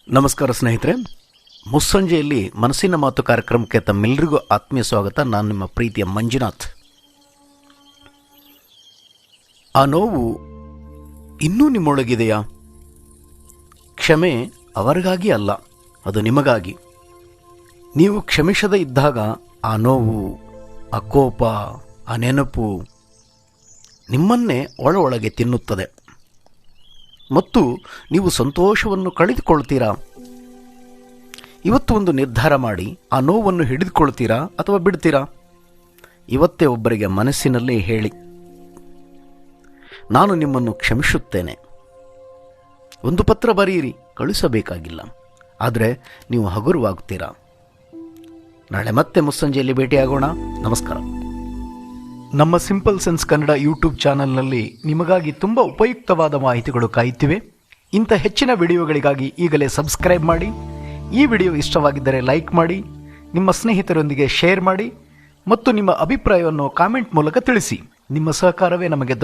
ನಮಸ್ಕಾರ ಸ್ನೇಹಿತರೆ, ಮುಸ್ಸಂಜೆಯಲ್ಲಿ ಮನಸ್ಸಿನ ಮಾತು ಕಾರ್ಯಕ್ರಮಕ್ಕೆ ತಮ್ಮೆಲ್ಲರಿಗೂ ಆತ್ಮೀಯ ಸ್ವಾಗತ. ನಾನು ನಿಮ್ಮ ಪ್ರೀತಿಯ ಮಂಜುನಾಥ್. ಆ ನೋವು ಇನ್ನೂ ನಿಮ್ಮೊಳಗಿದೆಯಾ? ಕ್ಷಮೆ ಅವರಿಗಾಗಿ ಅಲ್ಲ, ಅದು ನಿಮಗಾಗಿ. ನೀವು ಕ್ಷಮಿಸದೇ ಇದ್ದಾಗ ಆ ನೋವು, ಆ ಕೋಪ, ಆ ನೆನಪು ನಿಮ್ಮನ್ನೇ ಒಳಗೆ ತಿನ್ನುತ್ತದೆ ಮತ್ತು ನೀವು ಸಂತೋಷವನ್ನು ಕಳೆದುಕೊಳ್ತೀರಾ. ಇವತ್ತು ಒಂದು ನಿರ್ಧಾರ ಮಾಡಿ, ಆ ನೋವನ್ನು ಹಿಡಿದುಕೊಳ್ತೀರಾ ಅಥವಾ ಬಿಡ್ತೀರಾ? ಇವತ್ತೇ ಒಬ್ಬರಿಗೆ ಮನಸ್ಸಿನಲ್ಲೇ ಹೇಳಿ, ನಾನು ನಿಮ್ಮನ್ನು ಕ್ಷಮಿಸುತ್ತೇನೆ. ಒಂದು ಪತ್ರ ಬರೆಯಿರಿ, ಕಳಿಸಬೇಕಾಗಿಲ್ಲ, ಆದರೆ ನೀವು ಹಗುರವಾಗುತ್ತೀರಾ. ನಾಳೆ ಮತ್ತೆ ಮುಸ್ಸಂಜೆಯಲ್ಲಿ ಭೇಟಿಯಾಗೋಣ. ನಮಸ್ಕಾರ. ನಮ್ಮ ಸಿಂಪಲ್ ಸೆನ್ಸ್ ಕನ್ನಡ ಯೂಟ್ಯೂಬ್ ಚಾನಲ್ನಲ್ಲಿ ನಿಮಗಾಗಿ ತುಂಬ ಉಪಯುಕ್ತವಾದ ಮಾಹಿತಿಗಳು ಕಾಯುತ್ತಿವೆ. ಇಂಥ ಹೆಚ್ಚಿನ ವಿಡಿಯೋಗಳಿಗಾಗಿ ಈಗಲೇ ಸಬ್ಸ್ಕ್ರೈಬ್ ಮಾಡಿ. ಈ ವಿಡಿಯೋ ಇಷ್ಟವಾಗಿದ್ದರೆ ಲೈಕ್ ಮಾಡಿ, ನಿಮ್ಮ ಸ್ನೇಹಿತರೊಂದಿಗೆ ಶೇರ್ ಮಾಡಿ ಮತ್ತು ನಿಮ್ಮ ಅಭಿಪ್ರಾಯವನ್ನು ಕಾಮೆಂಟ್ ಮೂಲಕ ತಿಳಿಸಿ. ನಿಮ್ಮ ಸಹಕಾರವೇ ನಮಗೆ